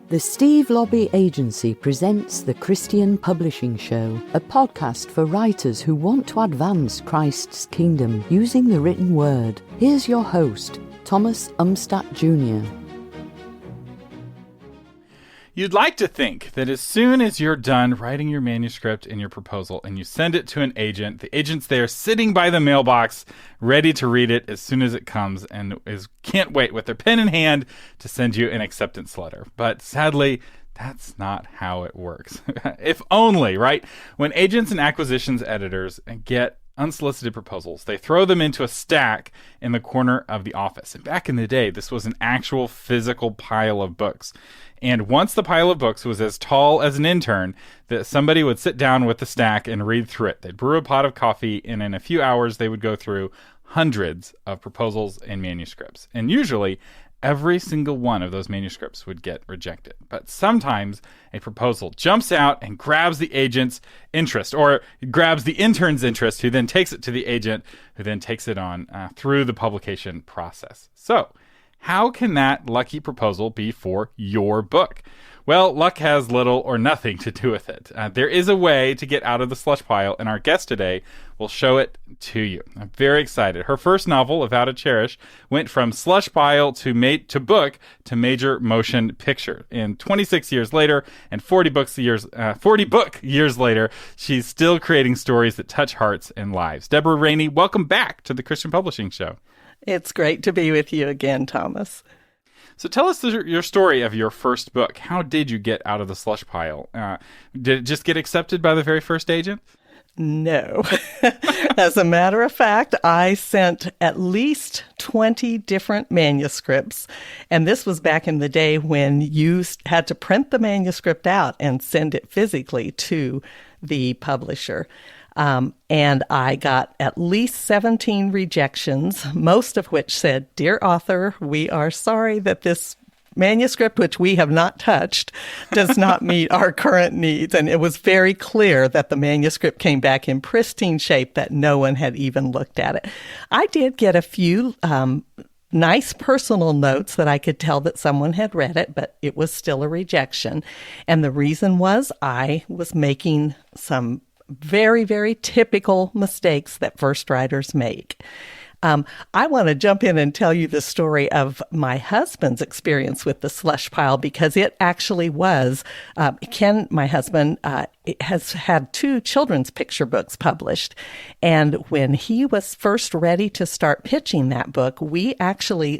The Steve Lobby Agency presents the Christian Publishing Show, a podcast for writers who want to advance Christ's kingdom using the written word. Here's your host, Thomas Umstattd Jr. You'd like to think that as soon as you're done writing your manuscript and your proposal and you send it to an agent, the agent's there sitting by the mailbox, ready to read it as soon as it comes and can't wait with their pen in hand to send you an acceptance letter. But sadly, that's not how it works. If only, right? When agents and acquisitions editors get unsolicited proposals, they throw them into a stack in the corner of the office. And back in the day, this was an actual physical pile of books. And once the pile of books was as tall as an intern, that somebody would sit down with the stack and read through it. They'd brew a pot of coffee, and in a few hours, they would go through hundreds of proposals and manuscripts. And usually, every single one of those manuscripts would get rejected. But sometimes a proposal jumps out and grabs the agent's interest, or grabs the intern's interest, who then takes it to the agent, who then takes it on through the publication process. So, how can that lucky proposal be for your book? Well, luck has little or nothing to do with it. There is a way to get out of the slush pile, and our guest today will show it to you. I'm very excited. Her first novel, A Vow to Cherish, went from slush pile to book to major motion picture. And 26 years later, and 40 book years later, she's still creating stories that touch hearts and lives. Deborah Raney, welcome back to the Christian Publishing Show. It's great to be with you again, Thomas. So tell us your story of your first book. How did you get out of the slush pile? Did it just get accepted by the very first agent? No. As a matter of fact, I sent at least 20 different manuscripts. And this was back in the day when you had to print the manuscript out and send it physically to the publisher. And I got at least 17 rejections, most of which said, "Dear author, we are sorry that this manuscript, which we have not touched, does not meet our current needs." And it was very clear that the manuscript came back in pristine shape, that no one had even looked at it. I did get a few nice personal notes that I could tell that someone had read it, but it was still a rejection. And the reason was I was making some very, very typical mistakes that first writers make. I want to jump in and tell you the story of my husband's experience with the slush pile, because it actually was, Ken, my husband, has had 2 children's picture books published. And when he was first ready to start pitching that book, we actually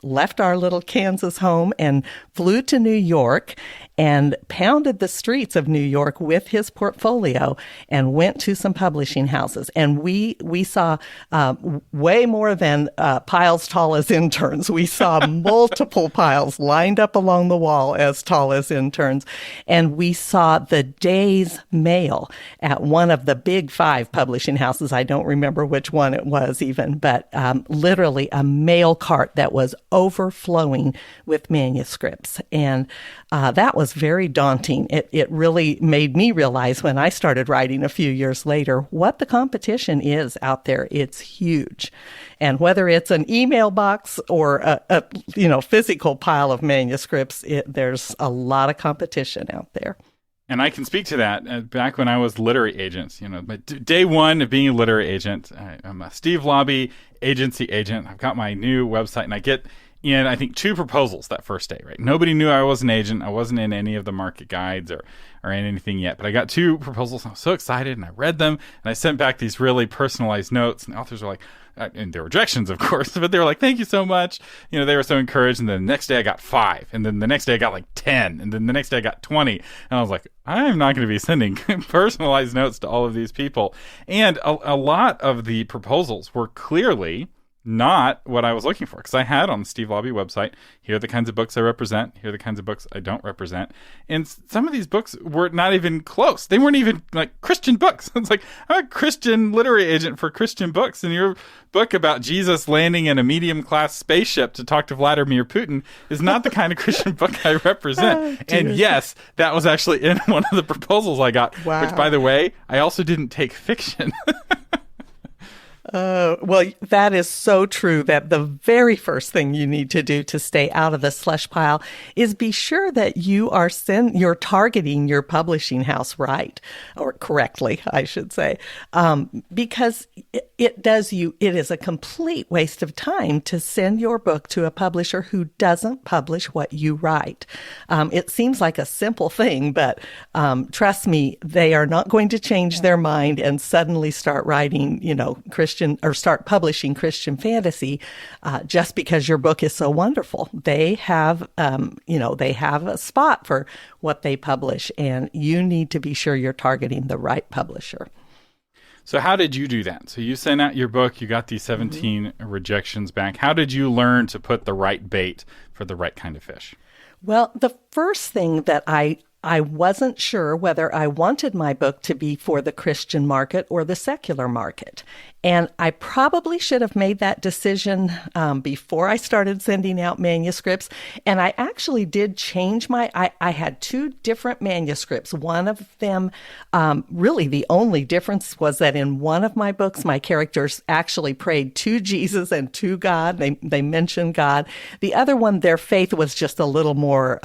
left our little Kansas home and flew to New York and pounded the streets of New York with his portfolio and went to some publishing houses. And we saw way more than piles tall as interns. We saw multiple piles lined up along the wall as tall as interns. And we saw the day's mail at one of the big 5 publishing houses. I don't remember which one it was even, but literally a mail cart that was overflowing with manuscripts. And that was very daunting. It really made me realize when I started writing a few years later what the competition is out there. It's huge. And whether it's an email box or a physical pile of manuscripts, there's a lot of competition out there. And I can speak to that. Back when I was literary agent, day one of being a literary agent, I'm a Steve Lobby agency agent. I've got my new website, and I get I think 2 proposals that first day, right? Nobody knew I was an agent. I wasn't in any of the market guides or in anything yet, but I got 2 proposals. I was so excited, and I read them, and I sent back these really personalized notes, and the authors were like, and there were rejections, of course, but they were like, "Thank you so much." They were so encouraged. And then the next day I got 5. And then the next day I got like 10. And then the next day I got 20. And I was like, I'm not going to be sending personalized notes to all of these people. And a lot of the proposals were clearly not what I was looking for, because I had on the Steve Lobby website, here are the kinds of books I represent, here are the kinds of books I don't represent. And some of these books were not even close. They weren't even like Christian books. It's like, I'm a Christian literary agent for Christian books, and your book about Jesus landing in a medium-class spaceship to talk to Vladimir Putin is not the kind of Christian book I represent. And yes, that was actually in one of the proposals I got, Wow. Which, by the way, I also didn't take fiction. Well, that is so true that the very first thing you need to do to stay out of the slush pile is be sure that you're targeting your publishing house right, or correctly, I should say, because it is a complete waste of time to send your book to a publisher who doesn't publish what you write. It seems like a simple thing, but trust me, they are not going to change their mind and suddenly start writing, Christian or start publishing Christian fantasy just because your book is so wonderful. They have, they have a spot for what they publish, and you need to be sure you're targeting the right publisher. So how did you do that? So you sent out your book, you got these 17 rejections back. How did you learn to put the right bait for the right kind of fish? Well, the first thing that I wasn't sure whether I wanted my book to be for the Christian market or the secular market. And I probably should have made that decision before I started sending out manuscripts. And I actually did change I had two different manuscripts. One of them, really the only difference was that in one of my books, my characters actually prayed to Jesus and to God. They mentioned God. The other one, their faith was just a little more,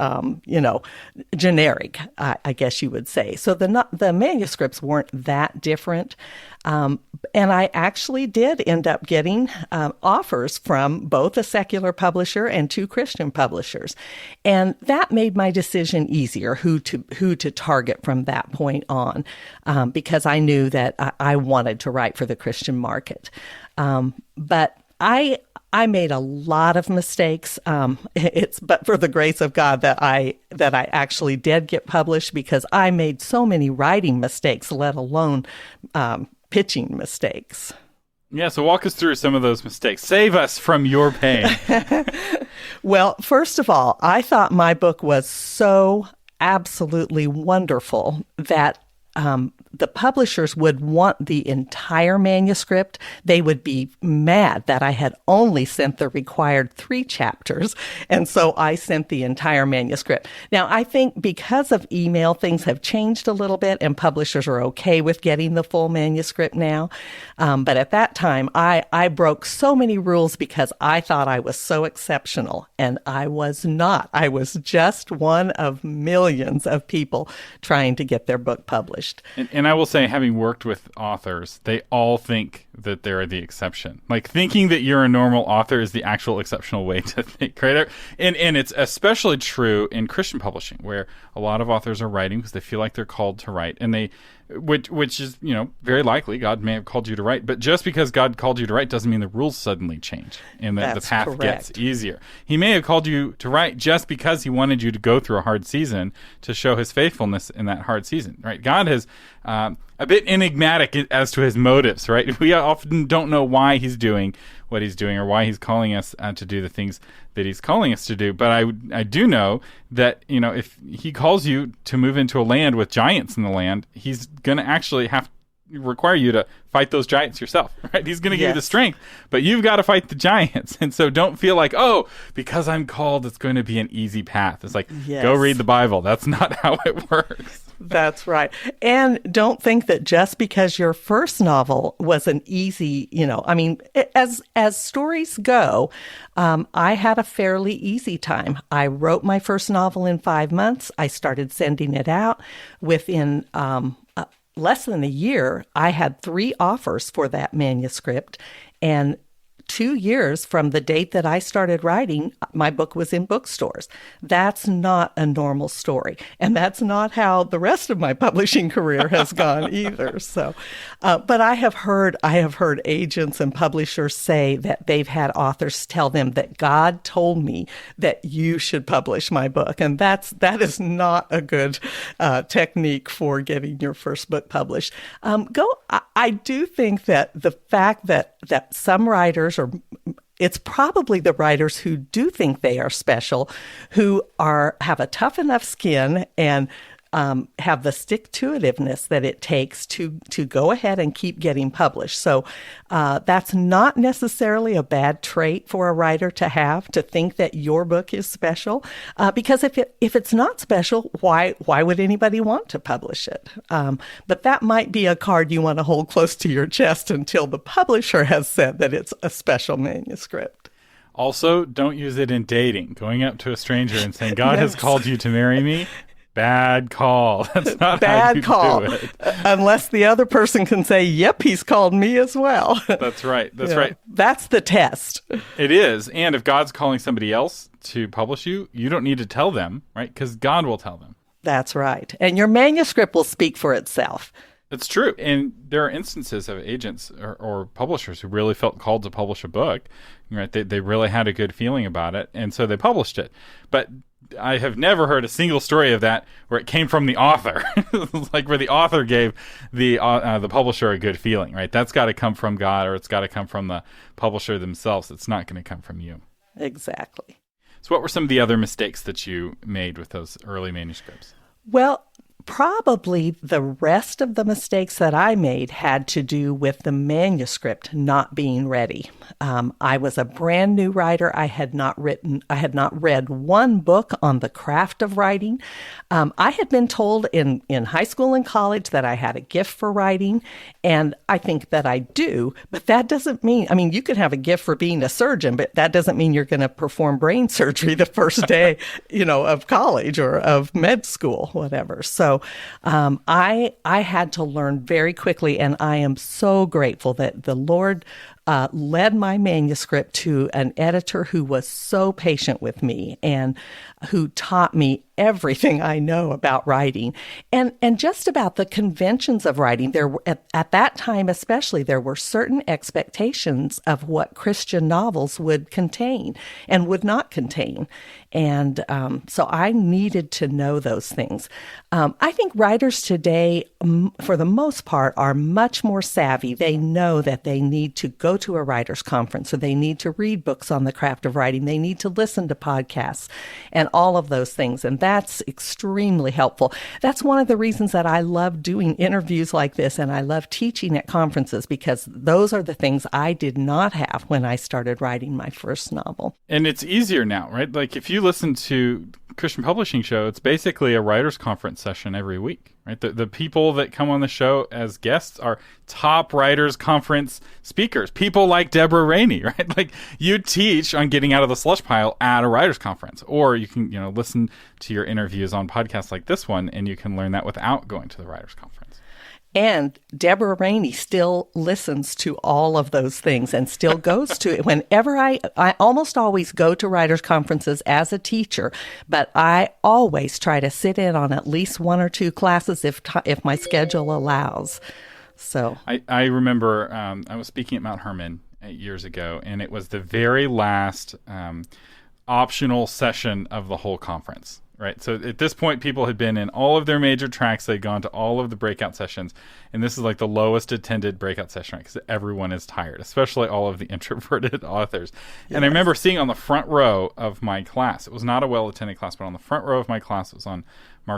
generic, I guess you would say. So the manuscripts weren't that different. And I actually did end up getting offers from both a secular publisher and two Christian publishers. And that made my decision easier, who to target from that point on, because I knew that I wanted to write for the Christian market. But I made a lot of mistakes. It's but for the grace of God that I actually did get published, because I made so many writing mistakes, let alone pitching mistakes. Yeah, so walk us through some of those mistakes. Save us from your pain. Well, first of all, I thought my book was so absolutely wonderful that the publishers would want the entire manuscript. They would be mad that I had only sent the required 3 chapters, and so I sent the entire manuscript. Now, I think because of email, things have changed a little bit, and publishers are okay with getting the full manuscript now. But at that time, I broke so many rules because I thought I was so exceptional, and I was not. I was just one of millions of people trying to get their book published. And I will say, having worked with authors, they all think that they're the exception. Like, thinking that you're a normal author is the actual exceptional way to think, right? And it's especially true in Christian publishing, where a lot of authors are writing because they feel like they're called to write, and which is, very likely God may have called you to write, but just because God called you to write doesn't mean the rules suddenly change and that the path correct. Gets easier. He may have called you to write just because he wanted you to go through a hard season to show his faithfulness in that hard season, right? God has a bit enigmatic as to his motives, right? We often don't know why he's doing what he's doing or why he's calling us to do the things that he's calling us to do. But I do know that, if he calls you to move into a land with giants in the land, he's going to actually require you to fight those giants yourself, right? He's going to give you the strength, but you've got to fight the giants. And so don't feel like, because I'm called, it's going to be an easy path. It's like, go read the Bible. That's not how it works. That's right. And don't think that just because your first novel was an easy, as stories go, I had a fairly easy time. I wrote my first novel in 5 months. I started sending it out. Within less than a year, I had 3 offers for that manuscript, and 2 years from the date that I started writing, my book was in bookstores. That's not a normal story. And that's not how the rest of my publishing career has gone either. So, but I have heard agents and publishers say that they've had authors tell them that God told me that you should publish my book. And that is not a good technique for getting your first book published. I do think that the fact that some writers, or it's probably the writers who do think they are special, who have a tough enough skin and have the stick-to-itiveness that it takes to go ahead and keep getting published. So that's not necessarily a bad trait for a writer to have, to think that your book is special, because if it's not special, why would anybody want to publish it? But that might be a card you want to hold close to your chest until the publisher has said that it's a special manuscript. Also, don't use it in dating. Going up to a stranger and saying, God has called you to marry me. Bad call. That's not how you do it. Unless the other person can say, yep, he's called me as well. That's right. That's right. That's the test. It is. And if God's calling somebody else to publish you, you don't need to tell them, right? Because God will tell them. That's right. And your manuscript will speak for itself. It's true. And there are instances of agents or publishers who really felt called to publish a book, right? They really had a good feeling about it, and so they published it. But I have never heard a single story of that where it came from the author, like where the author gave the publisher a good feeling, right? That's got to come from God, or it's got to come from the publisher themselves. It's not going to come from you. Exactly. So what were some of the other mistakes that you made with those early manuscripts? Well, probably the rest of the mistakes that I made had to do with the manuscript not being ready. I was a brand new writer. I had not read one book on the craft of writing. I had been told in high school and college that I had a gift for writing, and I think that I do, but that doesn't mean, you could have a gift for being a surgeon, but that doesn't mean you're going to perform brain surgery the first day, of college or of med school, whatever. So I had to learn very quickly, and I am so grateful that the Lord led my manuscript to an editor who was so patient with me and who taught me everything I know about writing and just about the conventions of writing. There were, at that time especially, there were certain expectations of what Christian novels would contain and would not contain. And so I needed to know those things. I think writers today, for the most part, are much more savvy. They know that they need to go to a writer's conference, or they need to read books on the craft of writing. They need to listen to podcasts and all of those things. And that's extremely helpful. That's one of the reasons that I love doing interviews like this, and I love teaching at conferences, because those are the things I did not have when I started writing my first novel. And it's easier now, right? Like if you listen to Christian Publishing Show, it's basically a writer's conference session every week, right? The people that come on the show as guests are top writers conference speakers, people like Deborah Raney, right? Like you teach on getting out of the slush pile at a writers conference, or you can, listen to your interviews on podcasts like this one, and you can learn that without going to the writers conference. And Deborah Raney still listens to all of those things and still goes to it. Whenever I almost always go to writers' conferences as a teacher, but I always try to sit in on at least one or two classes if my schedule allows. So I remember I was speaking at Mount Hermon 8 years ago, and it was the very last optional session of the whole conference. Right. So at this point, people had been in all of their major tracks. They'd gone to all of the breakout sessions. And this is like the lowest attended breakout session, right? Because everyone is tired, especially all of the introverted authors. Yes. And I remember seeing on the front row of my class, it was not a well-attended class, but on the front row of my class, it was on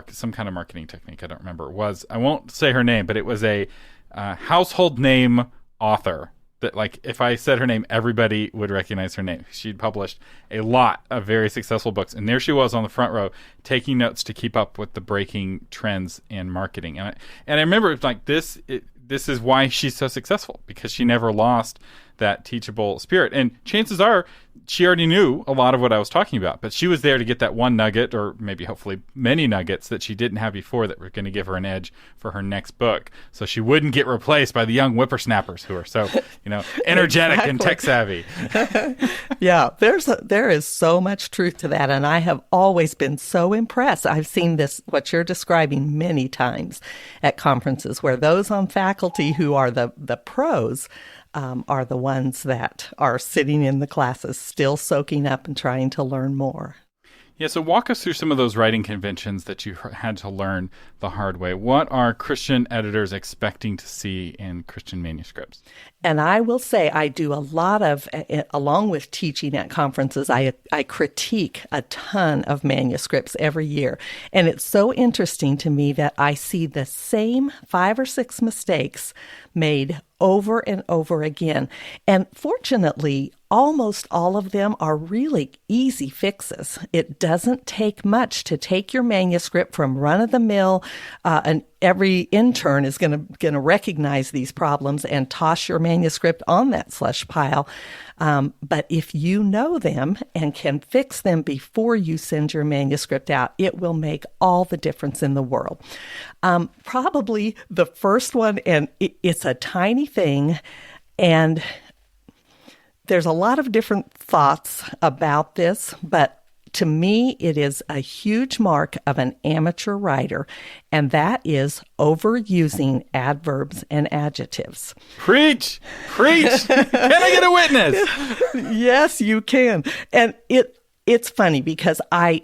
some kind of marketing technique. I don't remember. It was, I won't say her name, but it was a household name author. That, like, if I said her name, everybody would recognize her name. She'd published a lot of very successful books, and there she was on the front row taking notes to keep up with the breaking trends in marketing. And I remember, like, this is why she's so successful, because she never lost that teachable spirit. And chances are she already knew a lot of what I was talking about, but she was there to get that one nugget, or maybe hopefully many nuggets that she didn't have before that were going to give her an edge for her next book, so she wouldn't get replaced by the young whippersnappers who are so energetic and tech savvy. Yeah, there is so much truth to that, and I have always been so impressed. I've seen this, what you're describing, many times at conferences, where those on faculty who are the pros are the ones that are sitting in the classes still soaking up and trying to learn more. Yeah, so walk us through some of those writing conventions that you had to learn the hard way. What are Christian editors expecting to see in Christian manuscripts? And I will say I do a lot of, along with teaching at conferences, I critique a ton of manuscripts every year. And it's so interesting to me that I see the same 5 or 6 mistakes made over and over again. And fortunately, almost all of them are really easy fixes. It doesn't take much to take your manuscript from run-of-the-mill, and every intern is going to recognize these problems and toss your manuscript on that slush pile. But if you know them and can fix them before you send your manuscript out, it will make all the difference in the world. Probably the first one, and it's a tiny thing, and there's a lot of different thoughts about this, but to me, it is a huge mark of an amateur writer, and that is overusing adverbs and adjectives. Preach! Preach! Can I get a witness? Yes, you can. And it's funny because I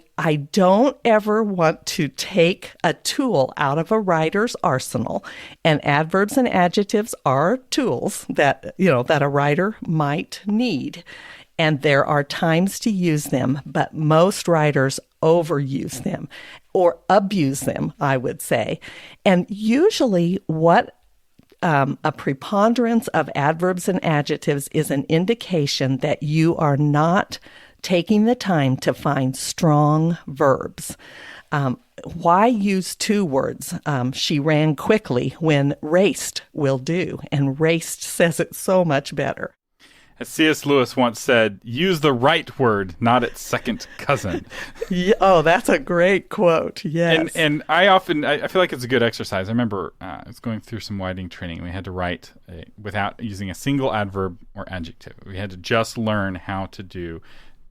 don't ever want to take a tool out of a writer's arsenal, and adverbs and adjectives are tools that a writer might need. And there are times to use them, but most writers overuse them or abuse them, I would say. And usually what a preponderance of adverbs and adjectives is an indication that you are not taking the time to find strong verbs. Why use 2 words? She ran quickly when raced will do, and raced says it so much better. As C.S. Lewis once said, use the right word, not its second cousin. Yeah, oh, that's a great quote. Yes. And I feel like it's a good exercise. I remember I was going through some writing training, and we had to write without using a single adverb or adjective. We had to just learn how to do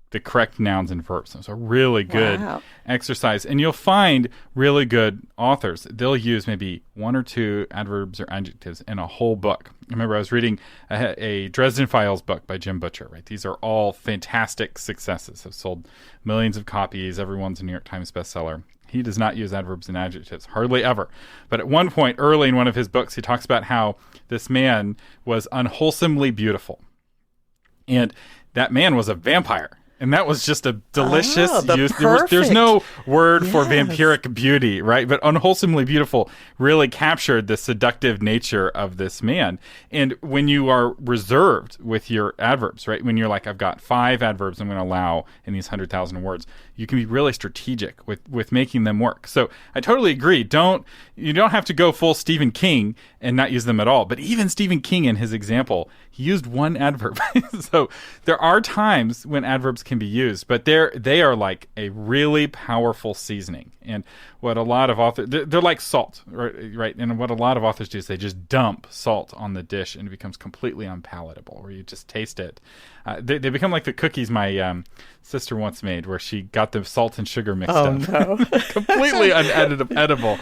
the correct nouns and verbs. It's a really good exercise. And you'll find really good authors. They'll use maybe 1 or 2 adverbs or adjectives in a whole book. I remember I was reading a Dresden Files book by Jim Butcher, right? These are all fantastic successes. Have sold millions of copies. Everyone's a New York Times bestseller. He does not use adverbs and adjectives, hardly ever. But at one point early in one of his books, he talks about how this man was unwholesomely beautiful. And that man was a vampire. And that was just a delicious use. There's no word for vampiric beauty, right? But unwholesomely beautiful really captured the seductive nature of this man. And when you are reserved with your adverbs, right? When you're like, I've got 5 adverbs I'm going to allow in these 100,000 words, you can be really strategic with making them work. So I totally agree. You don't have to go full Stephen King and not use them at all. But even Stephen King, in his example, he used 1 adverb. So there are times when adverbs can be used, but they are like a really powerful seasoning. And what a lot of authors, they're like salt, right? And what a lot of authors do is they just dump salt on the dish and it becomes completely unpalatable, where you just taste it. They become like the cookies my sister once made, where she got the salt and sugar mixed up. Oh, no. Completely unedible.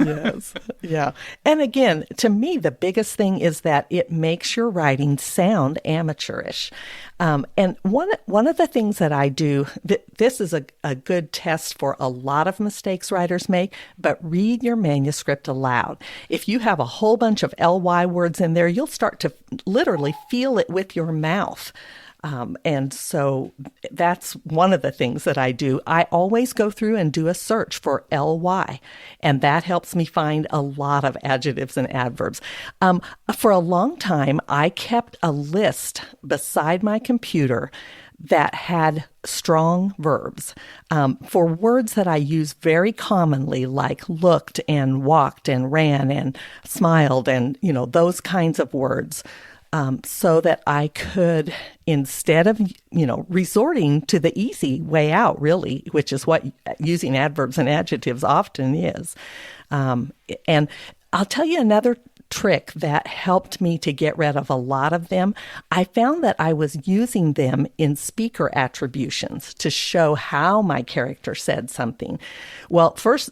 Yes. Yeah. And again, to me, the biggest thing is that it makes your writing sound amateurish. And one of the things that I do, this is a good test for a lot of mistakes writers make, but read your manuscript aloud. If you have a whole bunch of ly words in there, you'll start to literally feel it with your mouth. And so that's one of the things that I do. I always go through and do a search for ly, and that helps me find a lot of adjectives and adverbs. For a long time, I kept a list beside my computer that had strong verbs for words that I use very commonly, like looked and walked and ran and smiled and, those kinds of words. So that I could, instead of, resorting to the easy way out, really, which is what using adverbs and adjectives often is. And I'll tell you another trick that helped me to get rid of a lot of them. I found that I was using them in speaker attributions to show how my character said something. Well, first,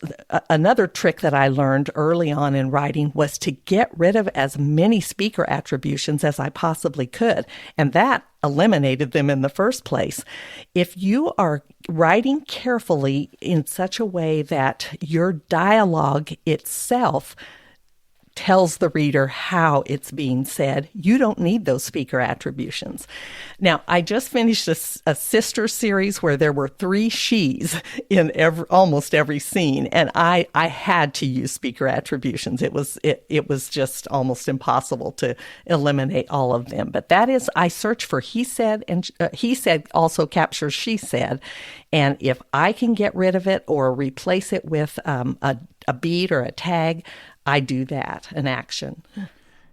another trick that I learned early on in writing was to get rid of as many speaker attributions as I possibly could. And that eliminated them in the first place. If you are writing carefully in such a way that your dialogue itself tells the reader how it's being said, you don't need those speaker attributions. Now, I just finished a sister series where there were 3 she's in almost every scene, and I had to use speaker attributions. It was just almost impossible to eliminate all of them. But that is, I search for he said, and he said also captures she said, and if I can get rid of it or replace it with a beat or a tag, I do that, an action.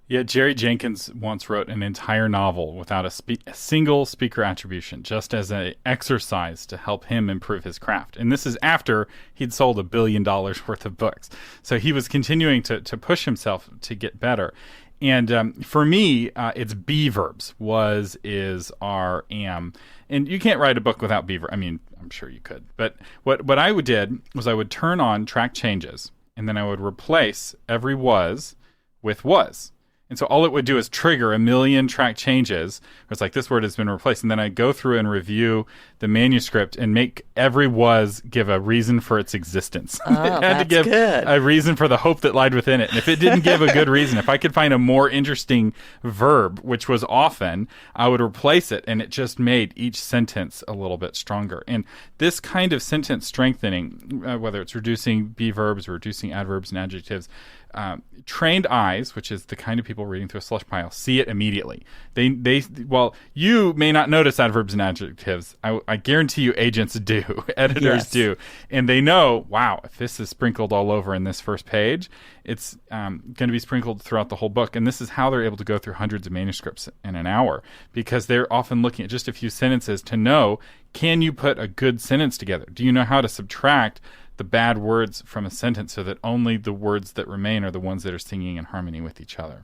Yeah, Jerry Jenkins once wrote an entire novel without a single speaker attribution, just as an exercise to help him improve his craft. And this is after he'd sold $1 billion worth of books. So he was continuing to push himself to get better. And for me, it's be verbs, was, is, are, am. And you can't write a book without be verb. I mean, I'm sure you could. But what I did was I would turn on track changes, and then I would replace every was with was. And so all it would do is trigger a million track changes. It's like, this word has been replaced. And then I go through and review the manuscript and make every was give a reason for its existence. Oh, it had to give good. a reason for the hope that lied within it. And if it didn't give a good reason, if I could find a more interesting verb, which was often, I would replace it. And it just made each sentence a little bit stronger. And this kind of sentence strengthening, whether it's reducing be verbs or reducing adverbs and adjectives, trained eyes, which is the kind of people reading through a slush pile, see it immediately. Well, you may not notice adverbs and adjectives. I guarantee you agents do, editors do. And they know, wow, if this is sprinkled all over in this first page, it's going to be sprinkled throughout the whole book. And this is how they're able to go through hundreds of manuscripts in an hour, because they're often looking at just a few sentences to know, can you put a good sentence together? Do you know how to subtract the bad words from a sentence so that only the words that remain are the ones that are singing in harmony with each other?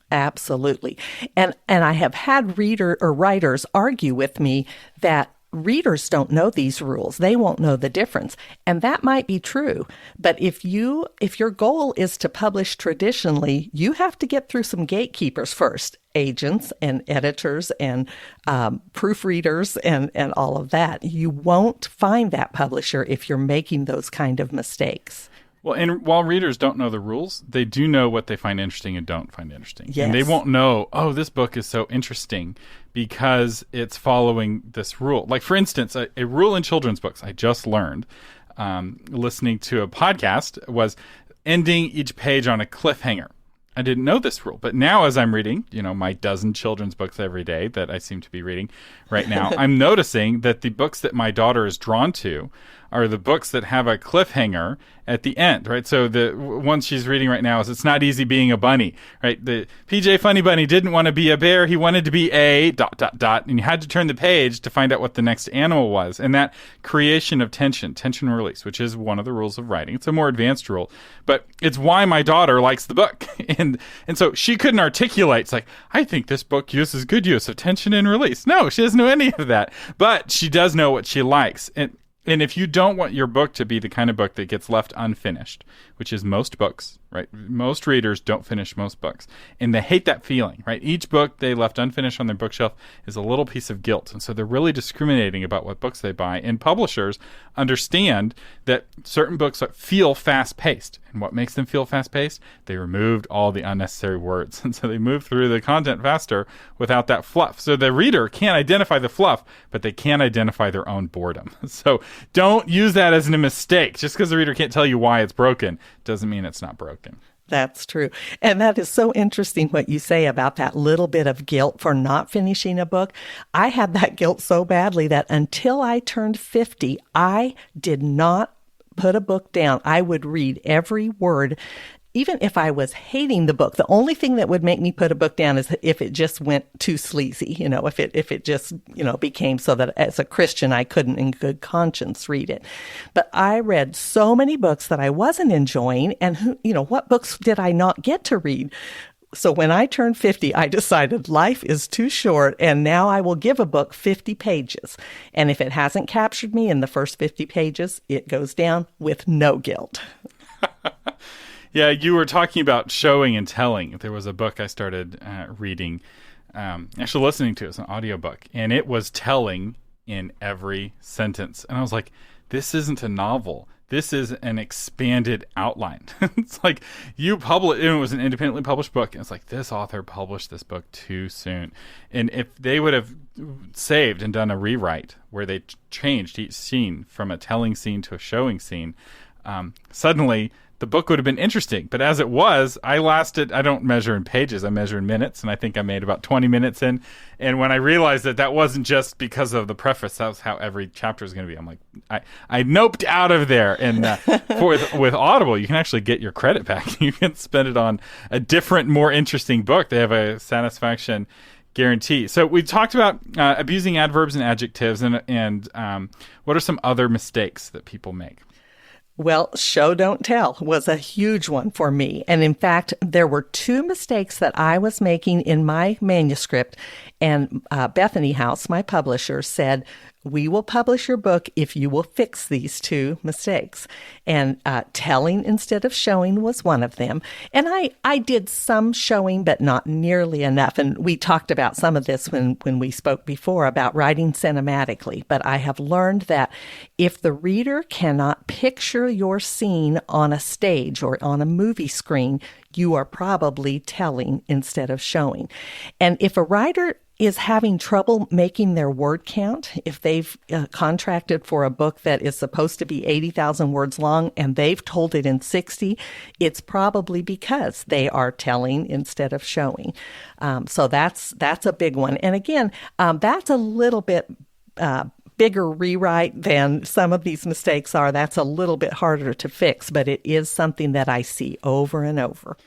Absolutely. And I have had writers argue with me that readers don't know these rules. They won't know the difference. And that might be true. But if your goal is to publish traditionally, you have to get through some gatekeepers first, agents and editors and proofreaders and all of that. You won't find that publisher if you're making those kind of mistakes. Well, and while readers don't know the rules, they do know what they find interesting and don't find interesting. Yes. And they won't know, oh, this book is so interesting because it's following this rule. Like, for instance, a rule in children's books I just learned listening to a podcast was ending each page on a cliffhanger. I didn't know this rule, but now as I'm reading, my dozen children's books every day that I seem to be reading right now, I'm noticing that the books that my daughter is drawn to are the books that have a cliffhanger at the end, right? So the one she's reading right now is It's Not Easy Being a Bunny, right? The PJ Funny Bunny didn't want to be a bear. He wanted to be a ... And you had to turn the page to find out what the next animal was. And that creation of tension release, which is one of the rules of writing. It's a more advanced rule, but it's why my daughter likes the book. And so she couldn't articulate, it's like, I think this book uses good use of tension and release. No, she doesn't know any of that, but she does know what she likes. And if you don't want your book to be the kind of book that gets left unfinished, which is most books, right? Most readers don't finish most books, and they hate that feeling, right? Each book they left unfinished on their bookshelf is a little piece of guilt, and so they're really discriminating about what books they buy. And publishers understand that certain books feel fast-paced, and what makes them feel fast-paced? They removed all the unnecessary words, and so they move through the content faster without that fluff. So the reader can't identify the fluff, but they can identify their own boredom. So don't use that as a mistake. Just because the reader can't tell you why it's broken doesn't mean it's not broken. That's true. And that is so interesting what you say about that little bit of guilt for not finishing a book. I had that guilt so badly that until I turned 50, I did not put a book down. I would read every word even if I was hating the book, the only thing that would make me put a book down is if it just went too sleazy, if it just, became so that as a Christian, I couldn't in good conscience read it. But I read so many books that I wasn't enjoying, and what books did I not get to read? So when I turned 50, I decided life is too short, and now I will give a book 50 pages. And if it hasn't captured me in the first 50 pages, it goes down with no guilt. Yeah, you were talking about showing and telling. There was a book I started reading, actually listening to. It was an audiobook, and it was telling in every sentence. And I was like, this isn't a novel. This is an expanded outline. It's like it was an independently published book. And it's like, this author published this book too soon. And if they would have saved and done a rewrite where they changed each scene from a telling scene to a showing scene, suddenly the book would have been interesting. But as it was, I don't measure in pages, I measure in minutes. And I think I made about 20 minutes in. And when I realized that wasn't just because of the preface, that was how every chapter is going to be. I'm like, I noped out of there. And with Audible, you can actually get your credit back. You can spend it on a different, more interesting book. They have a satisfaction guarantee. So we talked about abusing adverbs and adjectives, and what are some other mistakes that people make? Well, show, don't tell was a huge one for me. And in fact, there were two mistakes that I was making in my manuscript. And Bethany House, my publisher, said, we will publish your book if you will fix these two mistakes. And telling instead of showing was one of them. And I did some showing, but not nearly enough. And we talked about some of this when we spoke before about writing cinematically. But I have learned that if the reader cannot picture your scene on a stage or on a movie screen, you are probably telling instead of showing. And if a writer is having trouble making their word count, if they've contracted for a book that is supposed to be 80,000 words long and they've told it in 60, it's probably because they are telling instead of showing. So that's a big one. And again, that's a little bit bigger rewrite than some of these mistakes are. That's a little bit harder to fix, but it is something that I see over and over.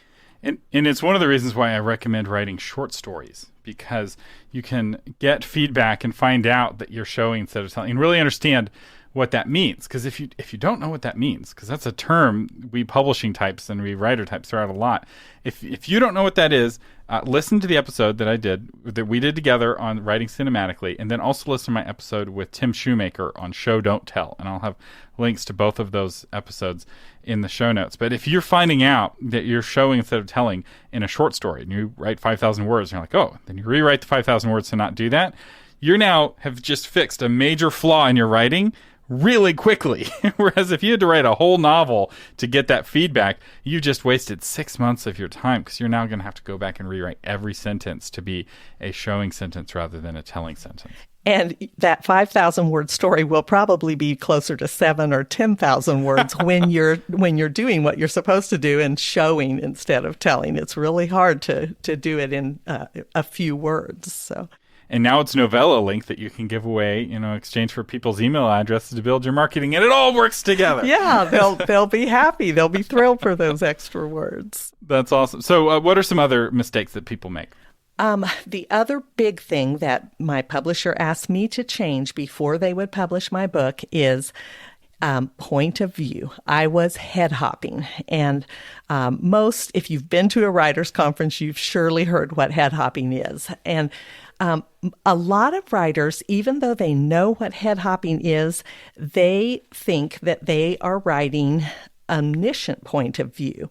And it's one of the reasons why I recommend writing short stories, because you can get feedback and find out that you're showing instead of telling, and really understand what that means. Because if you don't know what that means, because that's a term we publishing types and we writer types throw out a lot. If you don't know what that is, listen to the episode that we did together on writing cinematically, and then also listen to my episode with Tim Shoemaker on Show Don't Tell, and I'll have links to both of those episodes in the show notes. But if you're finding out that you're showing instead of telling in a short story, and you write 5,000 words, and you're like, oh, then you rewrite the 5,000 words to not do that, you now have just fixed a major flaw in your writing really quickly. Whereas if you had to write a whole novel to get that feedback, you just wasted 6 months of your time, because you're now going to have to go back and rewrite every sentence to be a showing sentence rather than a telling sentence. And that 5,000 word story will probably be closer to 7,000 or 10,000 words when you're doing what you're supposed to do and showing instead of telling. It's really hard to do it in a few words. So. And now it's Novella Link that you can give away, exchange for people's email addresses to build your marketing, and it all works together. Yeah, they'll be happy. They'll be thrilled for those extra words. That's awesome. So what are some other mistakes that people make? The other big thing that my publisher asked me to change before they would publish my book is point of view. I was head hopping. And if you've been to a writer's conference, you've surely heard what head hopping is. And a lot of writers, even though they know what head hopping is, they think that they are writing omniscient point of view.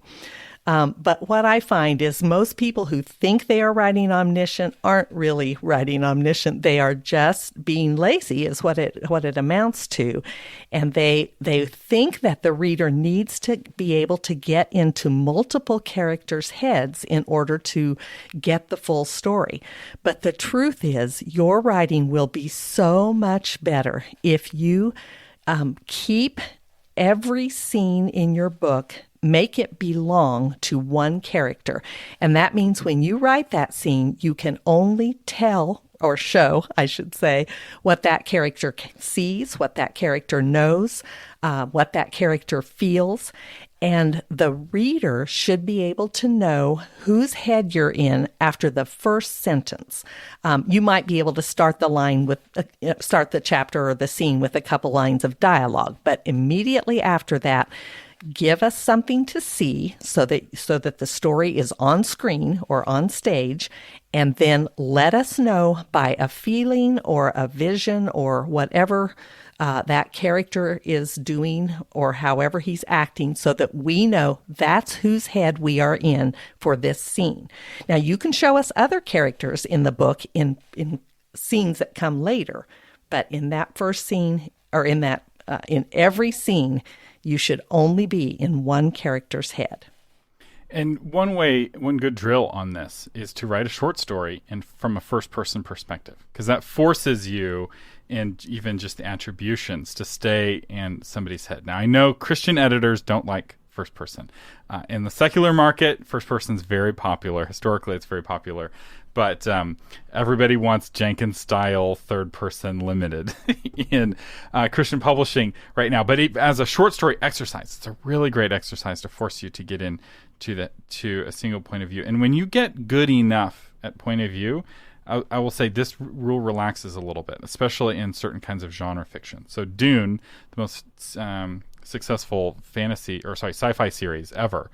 But what I find is most people who think they are writing omniscient aren't really writing omniscient. They are just being lazy is what it amounts to. And they think that the reader needs to be able to get into multiple characters' heads in order to get the full story. But the truth is, your writing will be so much better if you keep every scene in your book, make it belong to one character. And that means when you write that scene, you can only tell or show, I should say, what that character sees, what that character knows, what that character feels. And the reader should be able to know whose head you're in after the first sentence. You might be able to start the chapter or the scene with a couple lines of dialogue, but immediately after that, give us something to see so that the story is on screen or on stage, and then let us know by a feeling or a vision or whatever that character is doing or however he's acting, so that we know that's whose head we are in for this scene. Now, you can show us other characters in the book in scenes that come later, but in that first scene, or in every scene, you should only be in one character's head. And one good drill on this is to write a short story from a first-person perspective, because that forces you, and even just the attributions, to stay in somebody's head. Now, I know Christian editors don't like first person. In the secular market, first person is very popular. Historically, it's very popular. But everybody wants Jenkins-style third-person limited in Christian publishing right now. But as a short story exercise, it's a really great exercise to force you to get to a single point of view. And when you get good enough at point of view, I will say this rule relaxes a little bit, especially in certain kinds of genre fiction. So Dune, the most successful sci-fi series ever,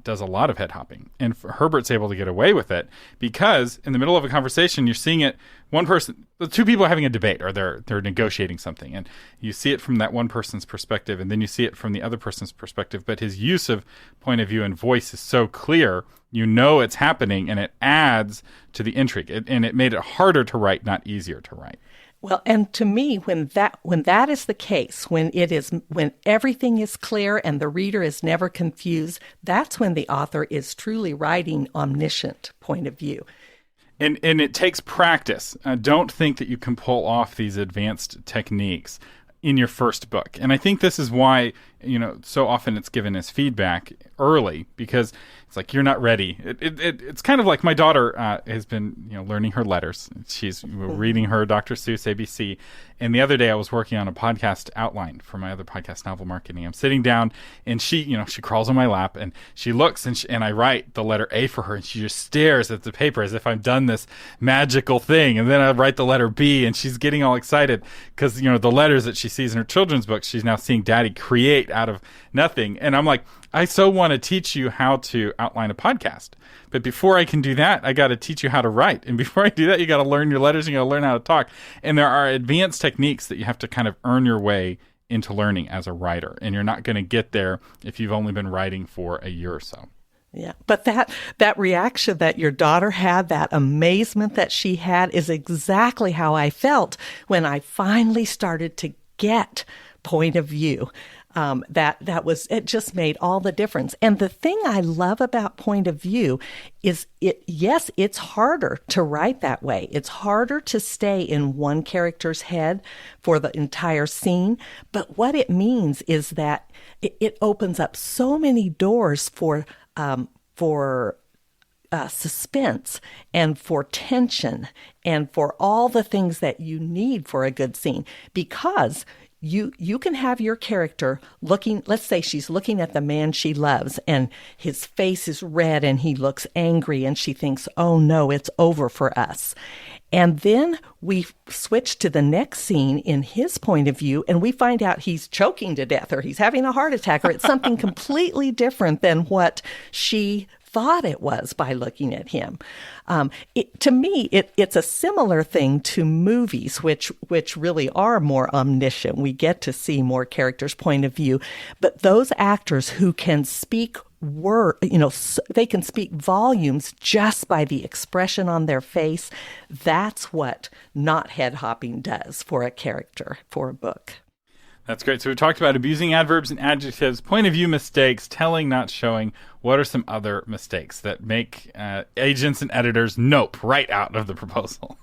does a lot of head hopping. And Herbert's able to get away with it because in the middle of a conversation, you're seeing it, the two people are having a debate, or they're negotiating something. And you see it from that one person's perspective, and then you see it from the other person's perspective. But his use of point of view and voice is so clear, you know it's happening, and it adds to the intrigue. And it made it harder to write, not easier to write. Well, and to me, when that is the case, when everything is clear and the reader is never confused, that's when the author is truly writing omniscient point of view. And it takes practice. Don't think that you can pull off these advanced techniques in your first book. And I think this is why, so often it's given as feedback early, because it's like, you're not ready. It's kind of like my daughter has been, learning her letters. She's reading her Dr. Seuss ABC. And the other day I was working on a podcast outline for my other podcast, Novel Marketing. I'm sitting down and she crawls on my lap and she looks and I write the letter A for her, and she just stares at the paper as if I've done this magical thing. And then I write the letter B, and she's getting all excited because, the letters that she sees in her children's books, she's now seeing Daddy create out of nothing. And I'm like, I so want to teach you how to outline a podcast. But before I can do that, I got to teach you how to write. And before I do that, you got to learn your letters, and you got to learn how to talk. And there are advanced techniques that you have to kind of earn your way into learning as a writer. And you're not going to get there if you've only been writing for a year or so. Yeah, but that reaction that your daughter had, that amazement that she had, is exactly how I felt when I finally started to get point of view. It just made all the difference. And the thing I love about point of view is it's harder to write that way. It's harder to stay in one character's head for the entire scene. But what it means is that it opens up so many doors for suspense and for tension and for all the things that you need for a good scene, because you can have your character looking, let's say she's looking at the man she loves and his face is red and he looks angry and she thinks, oh no, it's over for us. And then we switch to the next scene in his point of view, and we find out he's choking to death, or he's having a heart attack, or it's something completely different than what she thought it was by looking at him. To me, it's a similar thing to movies, which really are more omniscient. We get to see more characters' point of view, but those actors who can speak they can speak volumes just by the expression on their face. That's what not head hopping does for a character, for a book. That's great. So we talked about abusing adverbs and adjectives, point of view mistakes, telling, not showing. What are some other mistakes that make agents and editors nope right out of the proposal?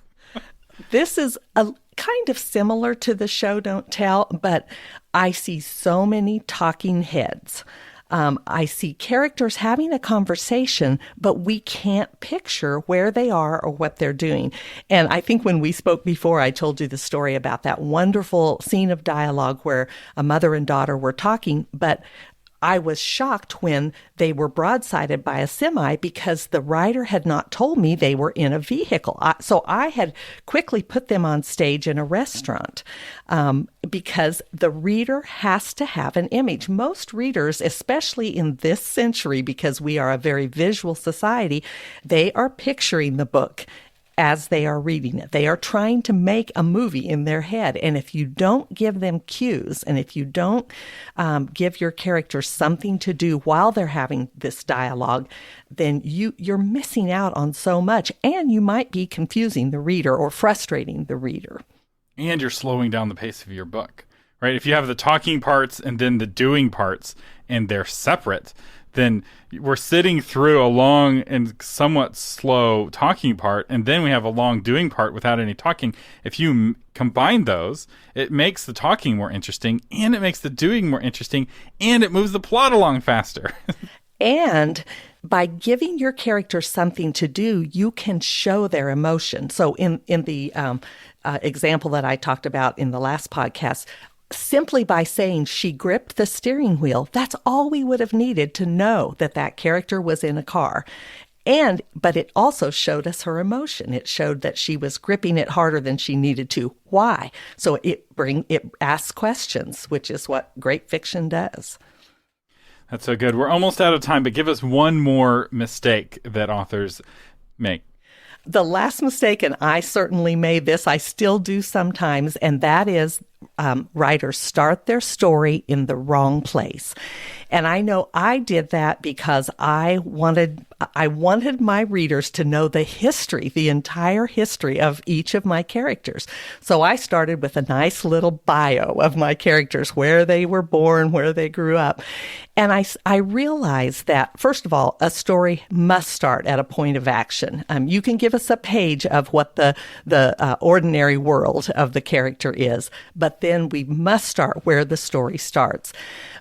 This is a kind of similar to the show Don't Tell, but I see so many talking heads. I see characters having a conversation, but we can't picture where they are or what they're doing. And I think when we spoke before, I told you the story about that wonderful scene of dialogue where a mother and daughter were talking, but I was shocked when they were broadsided by a semi because the writer had not told me they were in a vehicle. So I had quickly put them on stage in a restaurant because the reader has to have an image. Most readers, especially in this century, because we are a very visual society, they are picturing the book as they are reading it. They are trying to make a movie in their head. And if you don't give them cues, and if you don't give your characters something to do while they're having this dialogue, then you're missing out on so much. And you might be confusing the reader or frustrating the reader. And you're slowing down the pace of your book, right? If you have the talking parts and then the doing parts, and they're separate, then we're sitting through a long and somewhat slow talking part, and then we have a long doing part without any talking. If you combine those, it makes the talking more interesting, and it makes the doing more interesting, and it moves the plot along faster. And by giving your character something to do, you can show their emotion. So in the example that I talked about in the last podcast, simply by saying she gripped the steering wheel, that's all we would have needed to know that that character was in a car. But it also showed us her emotion. It showed that she was gripping it harder than she needed to. Why? So it asks questions, which is what great fiction does. That's so good. We're almost out of time, but give us one more mistake that authors make. The last mistake, and I certainly made this, I still do sometimes, and that is writers start their story in the wrong place. And I know I did that because I wanted my readers to know the history, the entire history of each of my characters. So I started with a nice little bio of my characters, where they were born, where they grew up. And I realized that, first of all, a story must start at a point of action. You can give us a page of what the ordinary world of the character is, but then we must start where the story starts.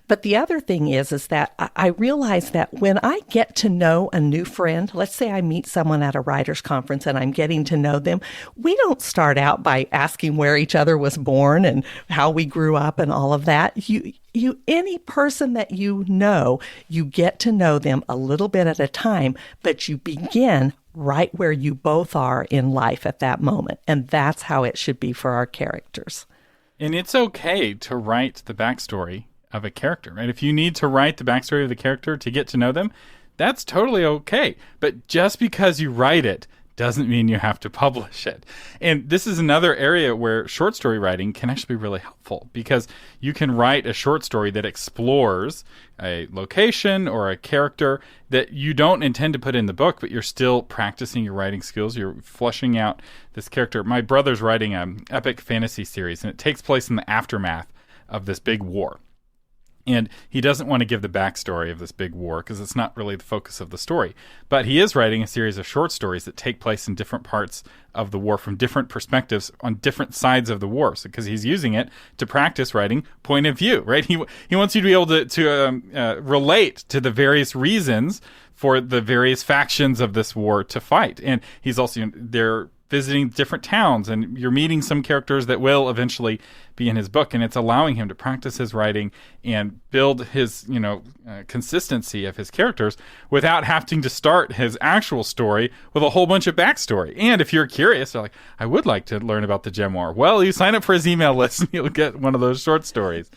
But the other thing is that I realize that when I get to know a new friend, let's say I meet someone at a writer's conference and I'm getting to know them, we don't start out by asking where each other was born and how we grew up and all of that. Any person that you know, you get to know them a little bit at a time, but you begin right where you both are in life at that moment. And that's how it should be for our characters. And it's okay to write the backstory of a character, right? If you need to write the backstory of the character to get to know them, that's totally okay. But just because you write it doesn't mean you have to publish it. And this is another area where short story writing can actually be really helpful, because you can write a short story that explores a location or a character that you don't intend to put in the book, but you're still practicing your writing skills. You're fleshing out this character. My brother's writing an epic fantasy series, and it takes place in the aftermath of this big war. And he doesn't want to give the backstory of this big war because it's not really the focus of the story. But he is writing a series of short stories that take place in different parts of the war from different perspectives on different sides of the war. So because he's using it to practice writing point of view, right? He wants you to be able to relate to the various reasons for the various factions of this war to fight. And he's also, they're visiting different towns, and you're meeting some characters that will eventually be in his book, and it's allowing him to practice his writing and build his, consistency of his characters without having to start his actual story with a whole bunch of backstory. And if you're curious, like, I would like to learn about the Gem War, well, you sign up for his email list and you'll get one of those short stories.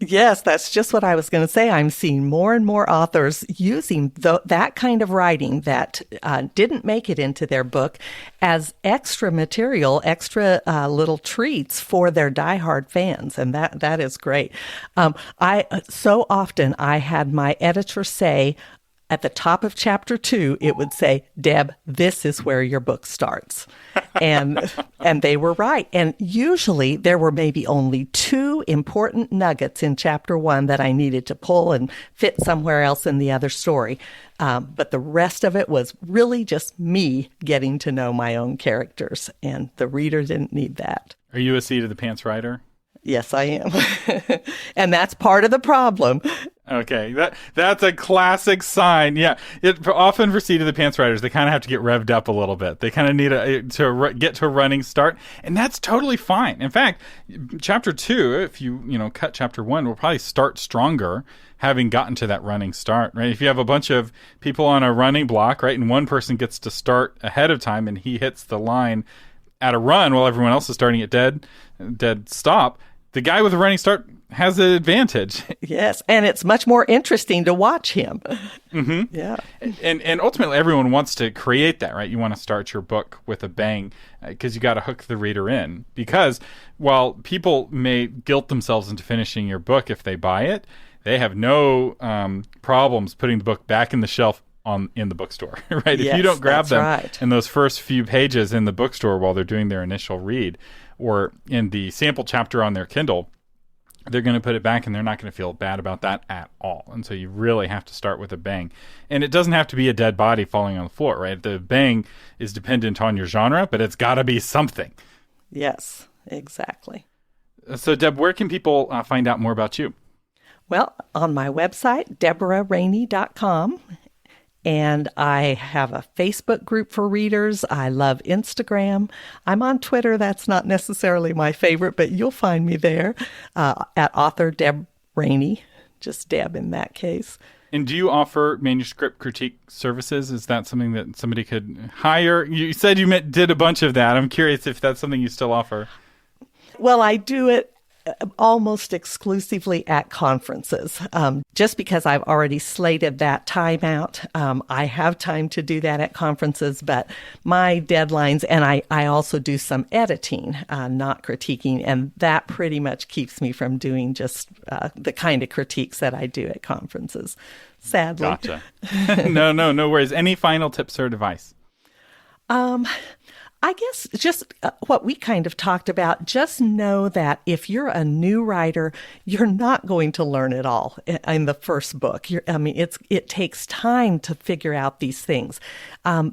Yes, that's just what I was going to say. I'm seeing more and more authors using that kind of writing that didn't make it into their book as extra material, extra little treats for their diehard fans, and that is great. So often I had my editor say, at the top of chapter 2, it would say, Deb, this is where your book starts. And they were right. And usually there were maybe only 2 important nuggets in chapter 1 that I needed to pull and fit somewhere else in the other story. But the rest of it was really just me getting to know my own characters. And the reader didn't need that. Are you a seat of the pants writer? Yes, I am. And that's part of the problem. Okay, that's a classic sign. Yeah, often for seat of the pants writers, they kind of have to get revved up a little bit. They kind of need to get to a running start, and that's totally fine. In fact, chapter 2, if you cut chapter 1, will probably start stronger, having gotten to that running start. Right? If you have a bunch of people on a running block, right, and one person gets to start ahead of time, and he hits the line at a run while everyone else is starting at dead stop, the guy with a running start has an advantage. Yes, and it's much more interesting to watch him. Mm-hmm. Yeah. And ultimately, everyone wants to create that, right? You want to start your book with a bang because you got to hook the reader in. Because while people may guilt themselves into finishing your book if they buy it, they have no problems putting the book back in the shelf in the bookstore, right? Yes, if you don't grab them right. in those first few pages in the bookstore while they're doing their initial read, or in the sample chapter on their Kindle, they're going to put it back and they're not going to feel bad about that at all. And so you really have to start with a bang. And it doesn't have to be a dead body falling on the floor, right? The bang is dependent on your genre, but it's got to be something. Yes, exactly. So, Deb, where can people find out more about you? Well, on my website, deborahraney.com. And I have a Facebook group for readers. I love Instagram. I'm on Twitter. That's not necessarily my favorite, but you'll find me there at author Deb Raney, just Deb in that case. And do you offer manuscript critique services? Is that something that somebody could hire? You said you did a bunch of that. I'm curious if that's something you still offer. Well, I do it almost exclusively at conferences. Just because I've already slated that time out, I have time to do that at conferences, but my deadlines, and I also do some editing, not critiquing, and that pretty much keeps me from doing just the kind of critiques that I do at conferences, sadly. Gotcha. No worries. Any final tips or advice? I guess just what we kind of talked about, just know that if you're a new writer, you're not going to learn it all in the first book. It takes time to figure out these things.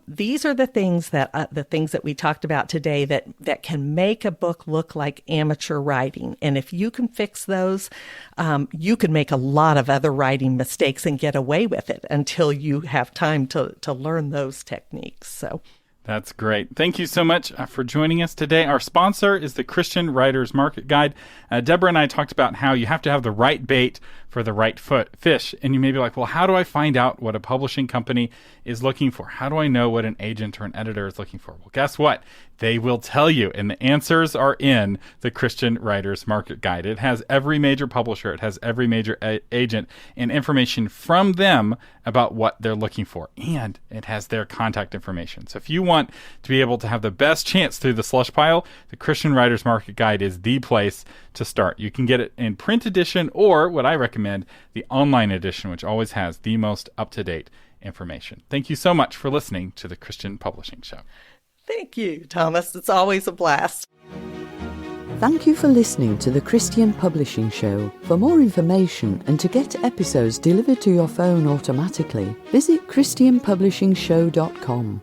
These are the things that we talked about today that can make a book look like amateur writing. And if you can fix those, you can make a lot of other writing mistakes and get away with it until you have time to learn those techniques. So. That's great. Thank you so much for joining us today. Our sponsor is the Christian Writers Market Guide. Deborah and I talked about how you have to have the right bait for the right fish. And you may be like, well, how do I find out what a publishing company is looking for? How do I know what an agent or an editor is looking for? Well, guess what? They will tell you, and the answers are in the Christian Writers Market Guide. It has every major publisher, it has every major agent, and information from them about what they're looking for, and it has their contact information. So if you want to be able to have the best chance through the Slush Pile, the Christian Writers Market Guide is the place to start. You can get it in print edition, or what I recommend, the online edition, which always has the most up-to-date information. Thank you so much for listening to the Christian Publishing Show. Thank you, Thomas. It's always a blast. Thank you for listening to the Christian Publishing Show. For more information and to get episodes delivered to your phone automatically, visit christianpublishingshow.com.